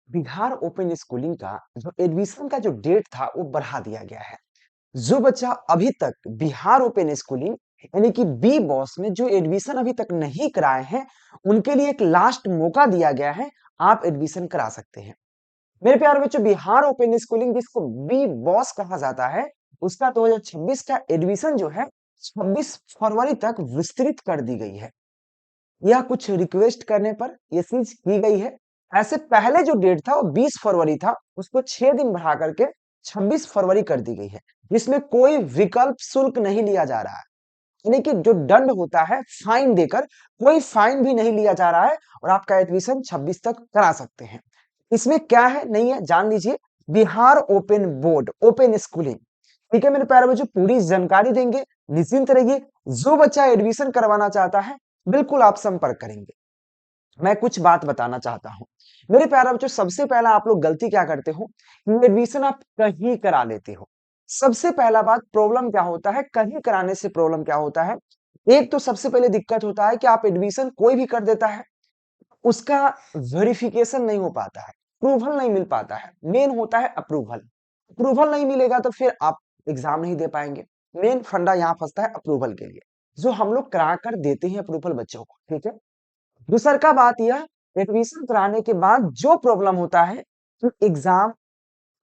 Bihar open schooling का जो admission का जो डेट था वो बढ़ा दिया गया है। जो बच्चा अभी तक बिहार ओपन स्कूलिंग यानी कि बी बॉस में जो एडमिशन अभी तक नहीं कराए हैं, उनके लिए एक लास्ट मौका दिया गया है। आप एडमिशन करा सकते हैं। मेरे प्यारे बच्चों, बिहार ओपन स्कूलिंग जिसको बी बॉस कहा जाता है, उसका 2026 का एडमिशन जो है 26 फरवरी तक विस्तृत कर दी गई है। यह कुछ रिक्वेस्ट करने पर यह चीज की गई है। ऐसे पहले जो डेट था वो 20 फरवरी था, उसको 6 दिन बढ़ा करके 26 फरवरी कर दी गई है। जिसमें कोई विकल्प शुल्क नहीं लिया जा रहा है, यानी कि जो दंड होता है फाइन देकर, कोई फाइन भी नहीं लिया जा रहा है और आपका एडमिशन 26 तक करा सकते हैं। इसमें क्या है नहीं है जान लीजिए। Bihar open board open schooling, ठीक है मेरे प्यारे बच्चों, पूरी जानकारी देंगे। निश्चिंत रहिए, जो बच्चा एडमिशन करवाना चाहता है बिल्कुल आप संपर्क करेंगे। मैं कुछ बात बताना चाहता हूँ मेरे प्यारे बच्चों। सबसे पहला आप लोग गलती क्या करते हो, एडमिशन आप कहीं करा लेते हो। सबसे पहला बात, प्रॉब्लम क्या होता है कहीं कराने से, प्रॉब्लम क्या होता है। एक तो सबसे पहले दिक्कत होता है कि आप एडमिशन कोई भी कर देता है, उसका वेरिफिकेशन नहीं हो पाता है, अप्रूवल नहीं मिल पाता है। मेन होता है अप्रूवल। अप्रूवल नहीं मिलेगा तो फिर आप एग्जाम नहीं दे पाएंगे। मेन फंडा यहाँ फंसता है अप्रूवल के लिए, जो हम लोग करा कर देते हैं अप्रूवल बच्चों को, ठीक है। दूसर का बात यह, एडमिशन कराने के बाद जो प्रॉब्लम होता है कि एग्जाम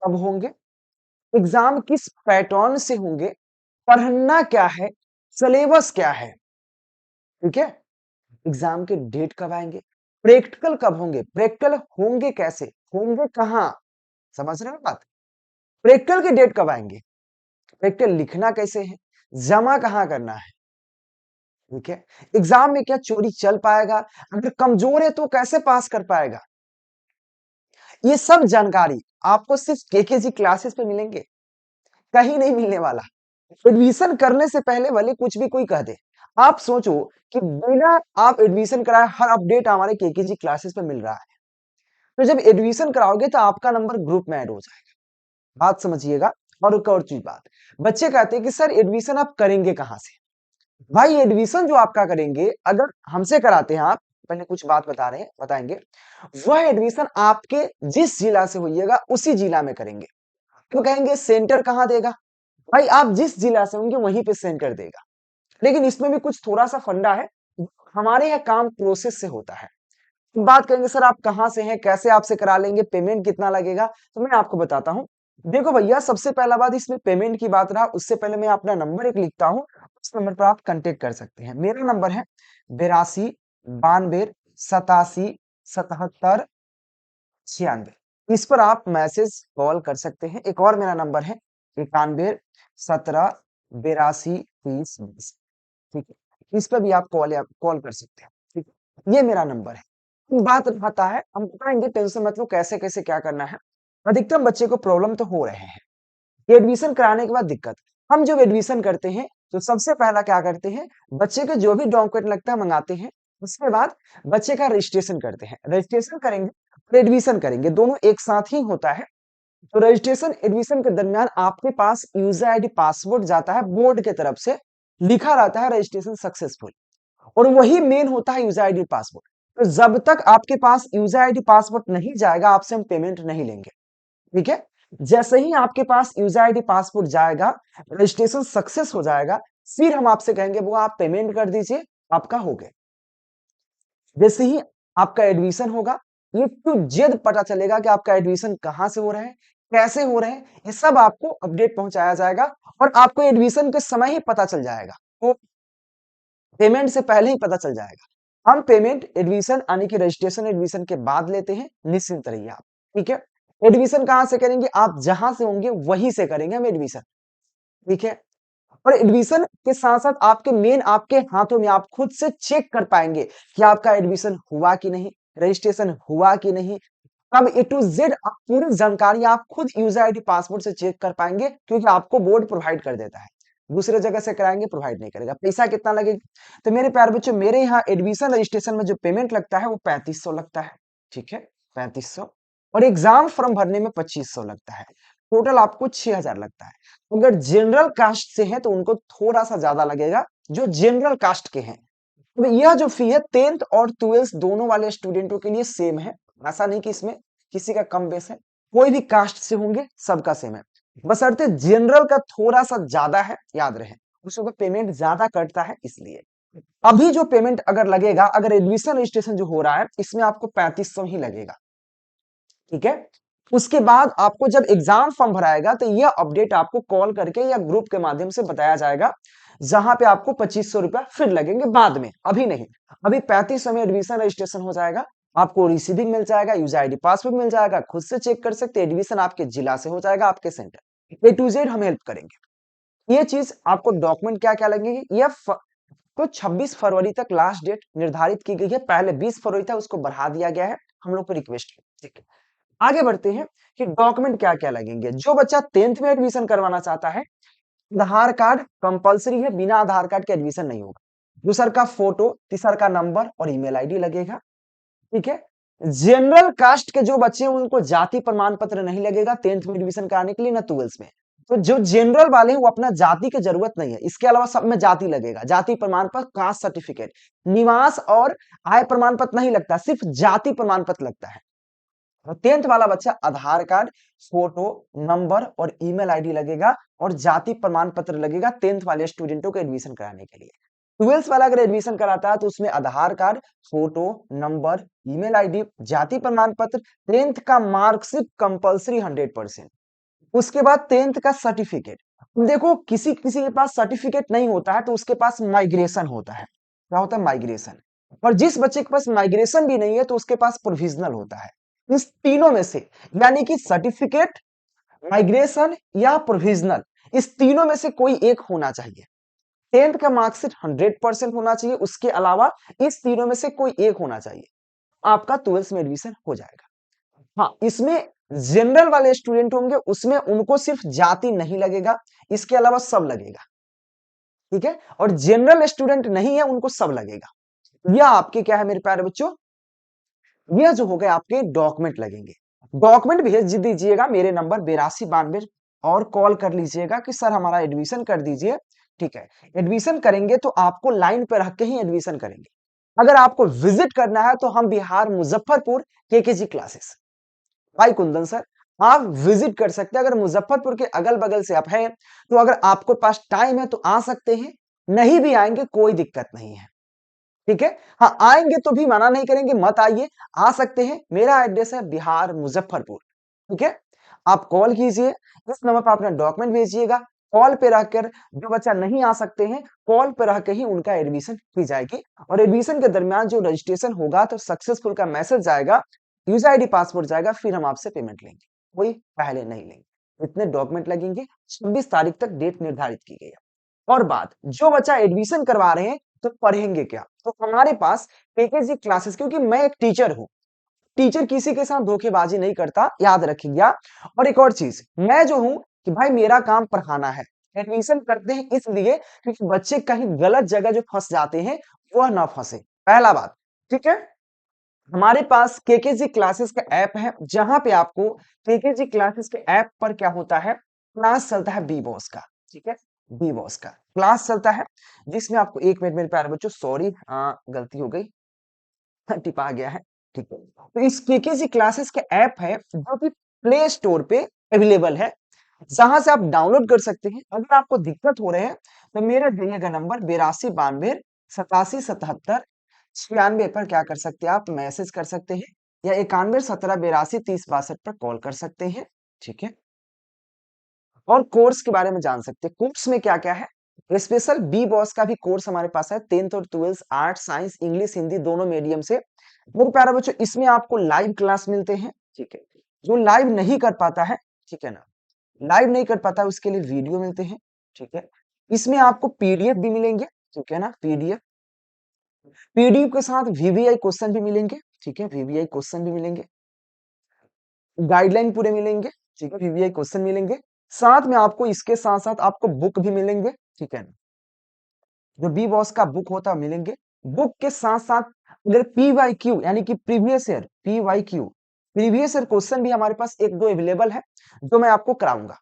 कब होंगे, एग्जाम किस पैटर्न से होंगे, पढ़ना क्या है, सिलेबस क्या है, ठीक है। एग्जाम के डेट कब आएंगे, प्रैक्टिकल कब होंगे, प्रैक्टिकल होंगे कैसे, होंगे कहाँ, समझ रहे हो बात। प्रैक्टिकल के डेट कब आएंगे, प्रैक्टिकल लिखना कैसे है, जमा कहाँ करना है, ठीक है। एग्जाम में क्या चोरी चल पाएगा, अगर कमजोर है तो कैसे पास कर पाएगा। ये सब जानकारी आपको सिर्फ केकेजी क्लासेस पे मिलेंगे, कहीं नहीं मिलने वाला। एडमिशन करने से पहले भले कुछ भी कोई कह दे, आप सोचो कि बिना आप एडमिशन कराए हर अपडेट हमारे केकेजी क्लासेस पे मिल रहा है। तो जब एडमिशन कराओगे तो आपका नंबर ग्रुप में ऐड हो जाएगा। बात समझिएगा। और एक और चीज बात, बच्चे कहते हैं कि सर एडमिशन आप करेंगे कहाँ से। भाई एडमिशन जो आपका करेंगे, अगर हमसे कराते हैं आप, पहले कुछ बात बता रहे हैं बताएंगे, वह एडमिशन आपके जिस जिला से होइएगा उसी जिला में करेंगे। तो कहेंगे सेंटर कहाँ देगा, भाई आप जिस जिला से होंगे वहीं पे सेंटर देगा। लेकिन इसमें भी कुछ थोड़ा सा फंडा है, हमारे यहाँ काम प्रोसेस से होता है। बात करेंगे सर आप कहाँ से हैं, कैसे आपसे करा लेंगे, पेमेंट कितना लगेगा, तो मैं आपको बताता हूँ। देखो भैया, सबसे पहला बात इसमें पेमेंट की बात रहा, उससे पहले मैं अपना नंबर एक लिखता हूँ, उस नंबर पर आप कांटेक्ट कर सकते हैं। मेरा नंबर है 82 92 87 76 96। इस पर आप मैसेज कॉल कर सकते हैं। एक और मेरा नंबर है 91 17 82 30 20, ठीक है। इस पर भी आप कॉल कर सकते हैं, ठीक है। ये मेरा नंबर है। बात आता है, हम बताएंगे, टेंशन मत लो कैसे कैसे क्या करना है। अधिकतम बच्चे को प्रॉब्लम तो हो रहे हैं एडमिशन कराने के बाद दिक्कत। हम जब एडमिशन करते हैं तो सबसे पहला क्या करते हैं, बच्चे के जो भी डॉक्यूमेंट लगता है मंगाते हैं। उसके बाद बच्चे का रजिस्ट्रेशन करते हैं, रजिस्ट्रेशन करेंगे और एडमिशन करेंगे, दोनों एक साथ ही होता है। तो रजिस्ट्रेशन एडमिशन के दरमियान आपके पास यूजर आईडी पासवर्ड जाता है, बोर्ड की तरफ से लिखा रहता है रजिस्ट्रेशन सक्सेसफुल, और वही मेन होता है यूजर आईडी पासवर्ड। तो जब तक आपके पास यूजर आईडी पासवर्ड नहीं जाएगा, आपसे हम पेमेंट नहीं लेंगे, ठीक है। जैसे ही आपके पास यूजर आईडी पासवर्ड जाएगा, रजिस्ट्रेशन सक्सेस हो जाएगा, फिर हम आपसे कहेंगे वो आप पेमेंट कर दीजिए, आपका हो गया। जैसे ही आपका एडमिशन होगा, ये टू जेड पता चलेगा कि आपका एडमिशन कहां से हो रहा है, कैसे हो रहे हैं, ये सब आपको अपडेट पहुंचाया जाएगा। और आपको एडमिशन के समय ही पता चल जाएगा, तो पेमेंट से पहले ही पता चल जाएगा। हम पेमेंट एडमिशन यानी कि रजिस्ट्रेशन एडमिशन के बाद लेते हैं, निश्चिंत रहिए आप, ठीक है। एडमिशन कहां से करेंगे, आप जहां से होंगे वहीं से करेंगे हम एडमिशन, ठीक है। और एडमिशन के साथ साथ आपके मेन आपके हाथों में आप खुद से चेक कर पाएंगे कि आपका एडमिशन हुआ कि नहीं, रजिस्ट्रेशन हुआ कि नहीं। अब ए टू जेड आप पूरी जानकारी आप खुद यूजर आईडी पासवर्ड से चेक कर पाएंगे, क्योंकि आपको बोर्ड प्रोवाइड कर देता है। दूसरे जगह से कराएंगे प्रोवाइड नहीं करेगा। पैसा कितना लगेगा, तो मेरे प्यारे बच्चों, मेरे यहाँ एडमिशन रजिस्ट्रेशन में जो पेमेंट लगता है वो 3500 लगता है, ठीक है, 3500। और एग्जाम फॉर्म भरने में 2500 लगता है। टोटल आपको 6000 लगता है। अगर जनरल कास्ट से है तो उनको थोड़ा सा ज्यादा लगेगा, जो जनरल कास्ट के हैं। तो यह जो फी है 10th और 12th दोनों वाले स्टूडेंटों के लिए सेम है, ऐसा नहीं कि इसमें किसी का कम बेस है, कोई भी कास्ट से होंगे सबका सेम है, बशर्ते जनरल का थोड़ा सा ज्यादा है, याद रहे उसको पेमेंट ज्यादा कटता है इसलिए। अभी जो पेमेंट अगर लगेगा, अगर एडमिशन रजिस्ट्रेशन जो हो रहा है इसमें आपको 3500 ही लगेगा, ठीक है। उसके बाद आपको जब एग्जाम फॉर्म भराएगा तो यह अपडेट आपको कॉल करके या ग्रुप के माध्यम से बताया जाएगा, जहां पे आपको 2500 रुपया फिर लगेंगे बाद में, अभी नहीं। अभी 3500 में एडमिशन रजिस्ट्रेशन हो जाएगा, आपको रिसीविंग मिल जाएगा, यूजर आईडी पासवर्ड मिल जाएगा, खुद से चेक कर सकते, एडमिशन आपके जिला से हो जाएगा, आपके सेंटर A to Z हम हेल्प करेंगे। ये चीज आपको डॉक्यूमेंट क्या क्या लगेंगे, तो 26 फरवरी तक लास्ट डेट निर्धारित की गई है, पहले 20 फरवरी था उसको बढ़ा दिया गया है, हम लोग को रिक्वेस्ट है, ठीक है। आगे बढ़ते हैं कि डॉक्यूमेंट क्या क्या लगेंगे। जो बच्चा 10th में एडमिशन करवाना चाहता है, आधार कार्ड कंपलसरी है, बिना आधार कार्ड के एडमिशन नहीं होगा। दूसर का फोटो, तीसर का नंबर और ईमेल आईडी लगेगा, ठीक है। जनरल कास्ट के जो बच्चे हैं उनको जाति प्रमाण पत्र नहीं लगेगा 10th में एडमिशन कराने के लिए, ना 12th में। तो जो जनरल वाले हैं वो अपना जाति की जरूरत नहीं है, इसके अलावा सब में जाति लगेगा, जाति प्रमाण पत्र, कास्ट सर्टिफिकेट, निवास और आय प्रमाण पत्र नहीं लगता, सिर्फ जाति प्रमाण पत्र लगता है। और 10th वाला बच्चा आधार कार्ड, फोटो, नंबर और ईमेल आईडी लगेगा और जाति प्रमाण पत्र लगेगा 10th वाले स्टूडेंटों को एडमिशन कराने के लिए। 12th वाला अगर एडमिशन कराता है तो उसमें Aadhaar card, photo, number, email ID, जाति प्रमाण पत्र, 10th का मार्कशीट कंपलसरी 100%। उसके बाद 10th का सर्टिफिकेट। देखो किसी किसी के पास सर्टिफिकेट नहीं होता है तो उसके पास माइग्रेशन होता है। क्या होता है? माइग्रेशन। और जिस बच्चे के पास माइग्रेशन भी नहीं है तो उसके पास प्रोविजनल होता है। इस तीनों में से, यानी कि सर्टिफिकेट, माइग्रेशन या प्रोविजनल, इस तीनों में से कोई एक होना चाहिए। 10th का मार्कशीट 100% होना चाहिए, उसके अलावा इस तीनों में से कोई एक होना चाहिए, आपका 12th में एडमिशन हो जाएगा। हाँ, इसमें जनरल वाले स्टूडेंट होंगे उसमें उनको सिर्फ जाति नहीं लगेगा, इसके अलावा सब लगेगा, ठीक है। और जनरल स्टूडेंट नहीं है उनको सब लगेगा। यह आपके क्या है मेरे प्यारे बच्चों, यह जो हो गए आपके डॉक्यूमेंट लगेंगे। डॉक्यूमेंट भेज दीजिएगा मेरे नंबर 8292 और कॉल कर लीजिएगा कि सर हमारा एडमिशन कर दीजिए, ठीक है। एडमिशन करेंगे तो आपको लाइन पे रख के ही एडमिशन करेंगे। अगर आपको विजिट करना है तो हम बिहार मुजफ्फरपुर केकेजी क्लासेस, भाई कुंदन सर, आप विजिट कर सकते हैं। अगर मुजफ्फरपुर के अगल बगल से आप हैं तो अगर आपके पास टाइम है तो आ सकते हैं, नहीं भी आएंगे कोई दिक्कत नहीं है, ठीक है। हाँ, आएंगे तो भी मना नहीं करेंगे, मत आइए, आ सकते हैं। मेरा एड्रेस है बिहार मुजफ्फरपुर, ठीक है। आप कॉल कीजिए, इस नंबर पर अपना डॉक्यूमेंट भेजिएगा। कॉल पे रहकर जो बच्चा नहीं आ सकते हैं, कॉल पे रह के ही उनका एडमिशन की जाएगी। और एडमिशन के दरमियान जो रजिस्ट्रेशन होगा तो सक्सेसफुल का मैसेज जाएगा, यूजर आईडी पासवर्ड जाएगा, फिर हम आपसे पेमेंट लेंगे, कोई पहले नहीं लेंगे। इतने डॉक्यूमेंट लगेंगे, 26 तारीख तक डेट निर्धारित की गई है। और बात, जो बच्चा एडमिशन करवा रहे हैं तो पढ़ेंगे क्या, तो हमारे पास पीकेजी क्लासेस, क्योंकि मैं एक टीचर हूं, टीचर किसी के साथ धोखेबाजी नहीं करता, याद रखिएगा। और एक और चीज, मैं जो हूं कि भाई मेरा काम पढ़ाना है, एडमिशन करते हैं इसलिए क्योंकि बच्चे कहीं गलत जगह जो फंस जाते हैं वह ना फंसे, पहला बात, ठीक है। हमारे पास केकेजी क्लासेस का ऐप है, जहां पे आपको केकेजी क्लासेस के ऐप पर क्या होता है, क्लास चलता है बी बॉस का, ठीक है। बी बॉस का क्लास चलता है, जिसमें आपको, एक मिनट मेरे प्यारे बच्चों, सॉरी गलती हो गई, टिपा गया है, ठीक है। तो इस केकेजी क्लासेस के ऐप है जो कि प्ले स्टोर पे अवेलेबल है, जहां से आप डाउनलोड कर सकते हैं। अगर आपको दिक्कत हो रहे हैं तो मेरे दिए गए नंबर 8292 8777 96 पर क्या कर सकते हैं, आप मैसेज कर सकते हैं, या 91 17 82 30 62 पर कॉल कर सकते हैं, ठीक है। और कोर्स के बारे में जान सकते हैं, कोर्स में क्या क्या है। स्पेशल बी बॉस का भी कोर्स हमारे पास है, 10th और 12th art, science, English, Hindi दोनों मीडियम से। मेरे प्यारे बच्चों, इसमें आपको लाइव क्लास मिलते हैं, ठीक है। जो लाइव नहीं कर पाता है, ठीक है ना, लाइव नहीं कर पाता उसके लिए वीडियो मिलते हैं, ठीक है। इसमें आपको पीडीएफ भी मिलेंगे, ठीक है ना, पीडीएफ, पीडीएफ के साथ वीवीआई क्वेश्चन भी मिलेंगे, ठीक है, वीवीआई क्वेश्चन भी मिलेंगे, गाइडलाइन पूरे मिलेंगे, ठीक है, वीवीआई क्वेश्चन मिलेंगे। साथ में आपको इसके साथ साथ आपको बुक भी मिलेंगे, ठीक है, जो बी बॉस का बुक होता है मिलेंगे। बुक के साथ साथ अगर पीवाईक्यू यानी कि प्रीवियस ईयर क्वेश्चन भी हमारे पास एक दो अवेलेबल है, जो मैं आपको कराऊंगा।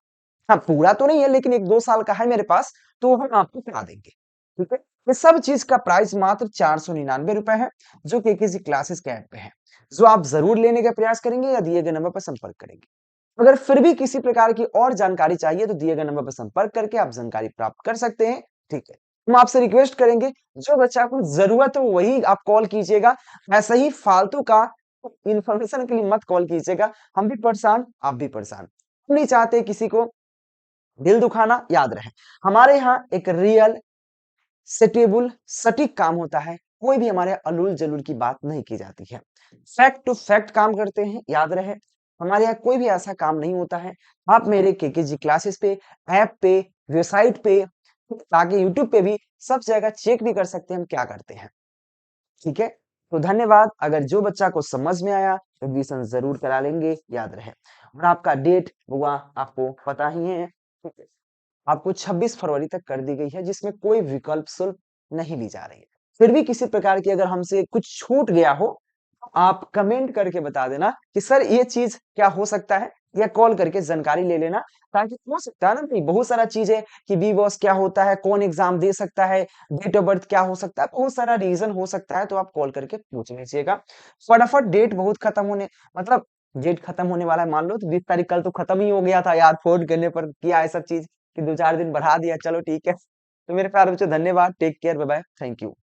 हाँ, पूरा तो नहीं है लेकिन 1-2 साल का है मेरे पास, तो हम आपको करा देंगे, ठीक है। ये सब चीज का प्राइस मात्र 499 रुपए है, जो केकेजी क्लासेस के ऐप पे है। जो आप ज़रूर लेने का प्रयास करेंगे या दिए गए नंबर पर संपर्क करेंगे। अगर फिर भी किसी प्रकार की और जानकारी चाहिए तो दिए गए नंबर पर संपर्क करके आप जानकारी प्राप्त कर सकते हैं, ठीक है। हम आपसे रिक्वेस्ट करेंगे जो बच्चा को ज़रूरत हो वही आप कॉल कीजिएगा, ऐसे ही फालतू का इन्फॉर्मेशन के लिए मत कॉल कीजिएगा, हम भी परेशान, आप भी परेशान। हम नहीं चाहते किसी को दिल दुखाना, याद रहे। हमारे यहाँ एक रियल सेटेबल सटीक काम होता है, कोई भी हमारे यहाँ अलूल-जलूल की बात नहीं की जाती है। फैक्ट टू फैक्ट काम करते हैं, याद रहे। हमारे यहाँ कोई भी ऐसा काम नहीं होता है। आप मेरे केकेजी क्लासेस पे, ऐप पे, वेबसाइट पे, ताकि यूट्यूब पे भी सब जगह चेक भी कर सकते हैं हम क्या करते हैं, ठीक है? तो धन्यवाद, अगर जो बच्चा को समझ में आया, एडमिशन ज़रूर करा लेंगे, याद रहे। और आपका डेट हुआ आपको पता ही है, ठीक है? आपको 26 फरवरी तक कर दी गई है जिसमें कोई विकल्प शुल्क नहीं ली जा रही है। फिर भी किसी प्रकार की अगर हमसे कुछ छूट गया हो, तो आप कमेंट करके बता देना कि सर ये चीज़ क्या हो सकता है? या कॉल करके जानकारी ले लेना ताकि हो सकता है ना भई बहुत सारा चीज़ है कि बी-बॉस क्या होता है, कौन एग्ज़ाम दे सकता है, डेट ऑफ बर्थ क्या हो सकता है, बहुत सारा रीज़न हो सकता है तो आप कॉल करके पूछ लीजिएगा। फटाफट डेट बहुत खत्म होने मतलब डेट खत्म होने वाला है मान लो तो 20 तारीख कल तो खत्म ही हो गया था यार, फ़ोन करने पर किया है सब चीज़। कि 2-4 दिन बढ़ा दिया, चलो ठीक है। तो मेरे प्यारे बच्चों धन्यवाद, take care, bye bye, thank you.